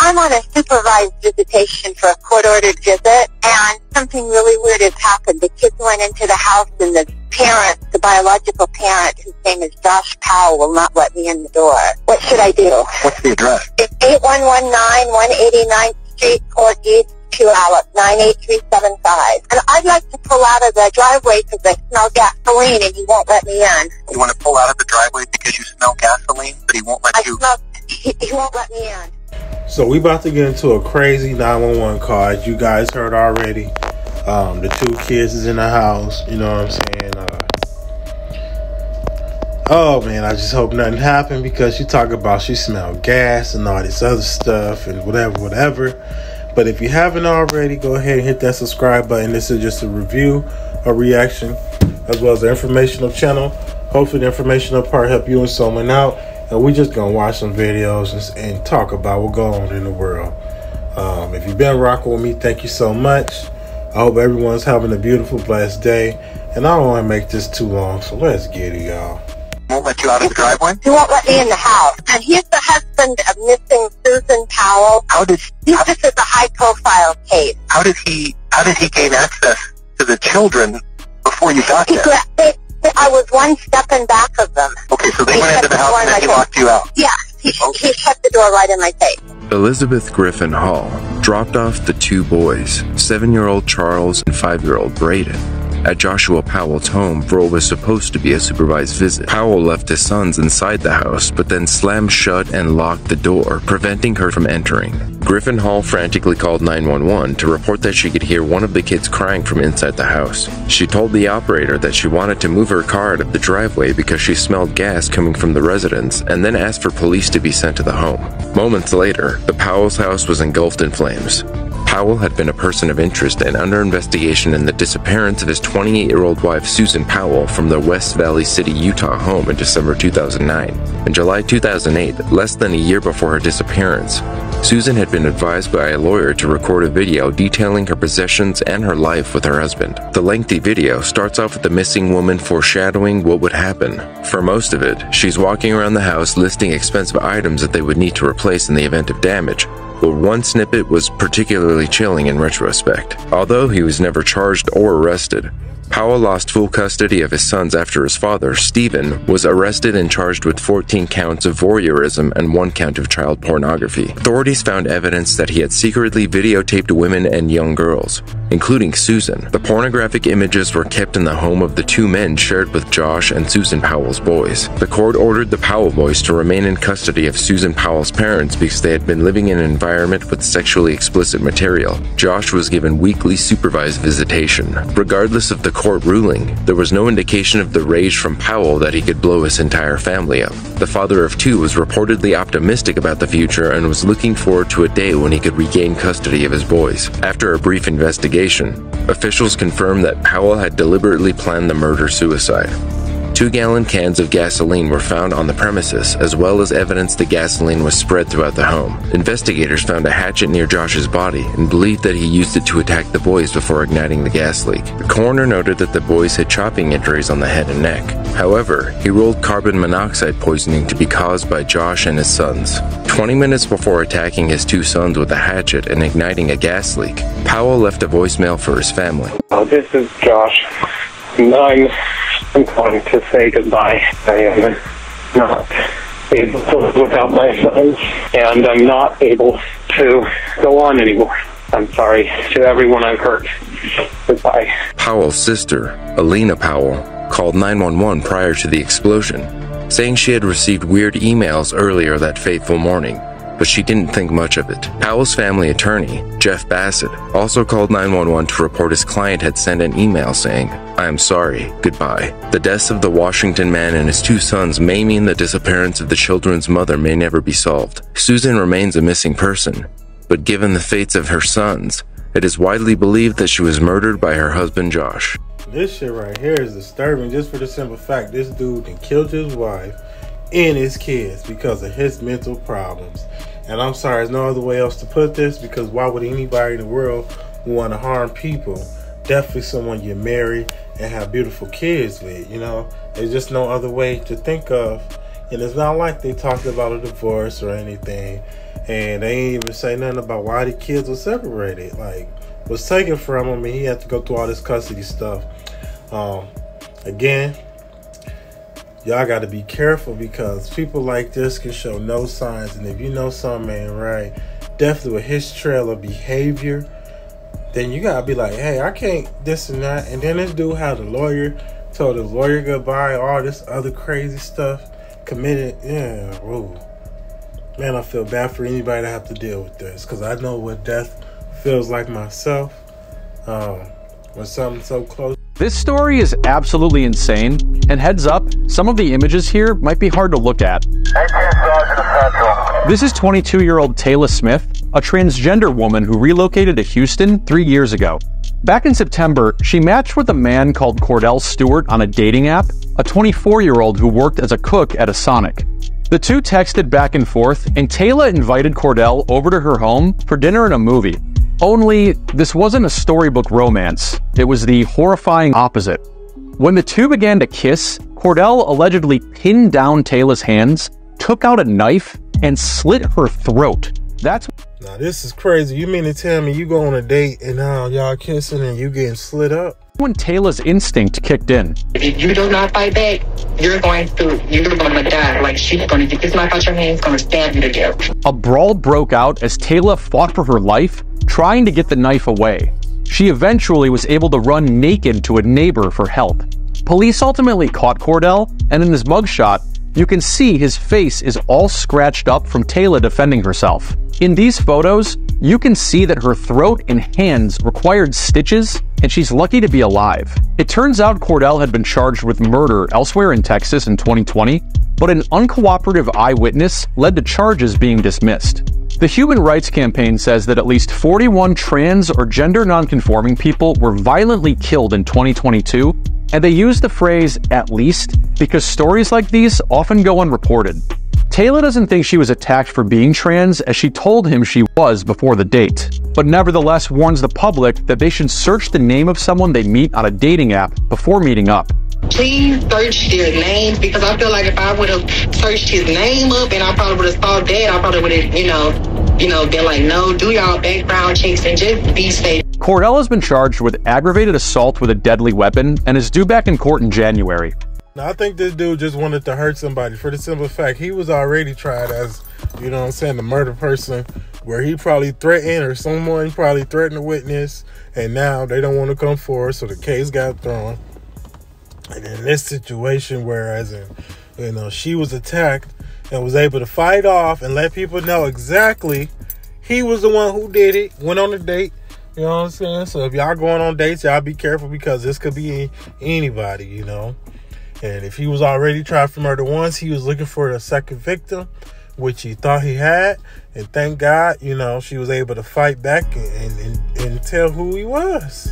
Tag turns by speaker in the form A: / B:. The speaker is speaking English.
A: I'm on a supervised visitation for a court-ordered visit, and something really weird has happened. The kids went into the house, and the parent, the biological parent, whose name is Josh Powell, will not let me in the door. What should I do?
B: What's the address?
A: It's 8119 189th Street, Court East, 2 Alec, 98375. And I'd like to pull out of the driveway because I smell gasoline and he won't let me in.
B: You want to pull out of the driveway because you smell gasoline, but he won't let you?
A: He won't let me in.
C: So we about to get into a crazy 911 call. As you guys heard already, the 2 kids is in the house. You know what I'm saying? Oh man, I just hope nothing happened, because she talk about she smelled gas and all this other stuff and whatever. But if you haven't already, go ahead and hit that subscribe button. This is just a review, a reaction, as well as an informational channel. Hopefully the informational part help you and someone out. And we just gonna watch some videos and talk about what's going on in the world. If you've been rocking with me, thank you so much. I hope everyone's having a beautiful, blessed day. And I don't want to make this too long, so let's get it, y'all.
B: Won't let you out of the driveway?
A: He won't let me in the house. And he's the husband of missing Susan Powell. This is a high-profile case.
B: How did he gain access to the children before you got there?
A: I was one step in back of them.
B: Okay, so they went into the house and then he locked you out.
A: Yeah, he shut the door right in my face.
D: Elizabeth Griffin Hall dropped off the 2 boys, 7-year-old Charles and 5-year-old Braden, at Joshua Powell's home for what was supposed to be a supervised visit. Powell left his sons inside the house, but then slammed shut and locked the door, preventing her from entering. Griffin Hall frantically called 911 to report that she could hear one of the kids crying from inside the house. She told the operator that she wanted to move her car out of the driveway because she smelled gas coming from the residence, and then asked for police to be sent to the home. Moments later, the Powell's house was engulfed in flames. Powell had been a person of interest and under investigation in the disappearance of his 28-year-old wife Susan Powell from their West Valley City, Utah home in December 2009. In July 2008, less than a year before her disappearance, Susan had been advised by a lawyer to record a video detailing her possessions and her life with her husband. The lengthy video starts off with the missing woman foreshadowing what would happen. For most of it, she's walking around the house listing expensive items that they would need to replace in the event of damage. But one snippet was particularly chilling in retrospect. Although he was never charged or arrested, Powell lost full custody of his sons after his father, Stephen, was arrested and charged with 14 counts of voyeurism and 1 count of child pornography. Authorities found evidence that he had secretly videotaped women and young girls, including Susan. The pornographic images were kept in the home of the 2 men shared with Josh and Susan Powell's boys. The court ordered the Powell boys to remain in custody of Susan Powell's parents because they had been living in an environment with sexually explicit material. Josh was given weekly supervised visitation. Regardless of the court ruling, there was no indication of the rage from Powell that he could blow his entire family up. The father of 2 was reportedly optimistic about the future and was looking forward to a day when he could regain custody of his boys. After a brief investigation, officials confirmed that Powell had deliberately planned the murder-suicide. 2-gallon cans of gasoline were found on the premises, as well as evidence the gasoline was spread throughout the home. Investigators found a hatchet near Josh's body and believed that he used it to attack the boys before igniting the gas leak. The coroner noted that the boys had chopping injuries on the head and neck. However, he ruled carbon monoxide poisoning to be caused by Josh and his sons. 20 minutes before attacking his 2 sons with a hatchet and igniting a gas leak, Powell left a voicemail for his family.
E: This is Josh. I'm calling to say goodbye. I am not able to live without my sons, and I'm not able to go on anymore. I'm sorry to everyone I've hurt. Goodbye.
D: Powell's sister, Alina Powell, called 911 prior to the explosion, saying she had received weird emails earlier that fateful morning, but she didn't think much of it. Powell's family attorney, Jeff Bassett, also called 911 to report his client had sent an email saying, "I am sorry, goodbye." The deaths of the Washington man and his 2 sons may mean the disappearance of the children's mother may never be solved. Susan remains a missing person, but given the fates of her sons, it is widely believed that she was murdered by her husband Josh.
C: This shit right here is disturbing just for the simple fact this dude then killed his wife and his kids because of his mental problems. And I'm sorry, there's no other way else to put this, because why would anybody in the world want to harm people? Definitely someone you marry and have beautiful kids with, you know? There's just no other way to think of. And it's not like they talked about a divorce or anything. And they ain't even say nothing about why the kids were separated. Like, was taken from him, and he had to go through all this custody stuff. Again, y'all got to be careful, because people like this can show no signs. And if you know something ain't right, definitely with his trail of behavior, then you got to be like, hey, I can't this and that. And then this dude had a lawyer, told his lawyer goodbye, all this other crazy stuff, committed. Yeah, whoa. Man, I feel bad for anybody to have to deal with this, because I know what death feels like myself. When something's so close.
F: This story is absolutely insane, and heads up, some of the images here might be hard to look at. This is 22-year-old Taylor Smith, a transgender woman who relocated to Houston 3 years ago. Back in September, she matched with a man called Cordell Stewart on a dating app, a 24-year-old who worked as a cook at a Sonic. The two texted back and forth, and Taylor invited Cordell over to her home for dinner and a movie. Only, this wasn't a storybook romance. It was the horrifying opposite. When the two began to kiss, Cordell allegedly pinned down Taylor's hands, took out a knife, and slit her throat. Now
C: this is crazy. You mean to tell me you go on a date and now y'all kissing and you getting slit up?
F: When Taylor's instinct kicked in.
G: If you do not fight back, you're going to die. Like, she's going to get this knife out your hands, going to stab you to death.
F: A brawl broke out as Taylor fought for her life, trying to get the knife away. She eventually was able to run naked to a neighbor for help. Police ultimately caught Cordell, and in his mugshot, you can see his face is all scratched up from Taylor defending herself. In these photos, you can see that her throat and hands required stitches, and she's lucky to be alive. It turns out Cordell had been charged with murder elsewhere in Texas in 2020, but an uncooperative eyewitness led to charges being dismissed. The Human Rights Campaign says that at least 41 trans or gender nonconforming people were violently killed in 2022, and they use the phrase "at least" because stories like these often go unreported. Taylor doesn't think she was attacked for being trans, as she told him she was before the date, but nevertheless warns the public that they should search the name of someone they meet on a dating app before meeting up.
G: Please search their names, because I feel like if I would have searched his name up and I probably would have saw that, I probably would have, been like, no, do y'all background checks and just be safe.
F: Cordell has been charged with aggravated assault with a deadly weapon and is due back in court in January.
C: Now, I think this dude just wanted to hurt somebody for the simple fact he was already tried as, a murder person, where he probably threatened, or someone probably threatened a witness, and now they don't want to come forward, so the case got thrown. And in this situation, whereas she was attacked and was able to fight off and let people know exactly he was the one who did it, went on a date. You know what I'm saying? So if y'all going on dates, y'all be careful, because this could be anybody, And if he was already tried for murder once, he was looking for a second victim, which he thought he had. And thank God, she was able to fight back and tell who he was.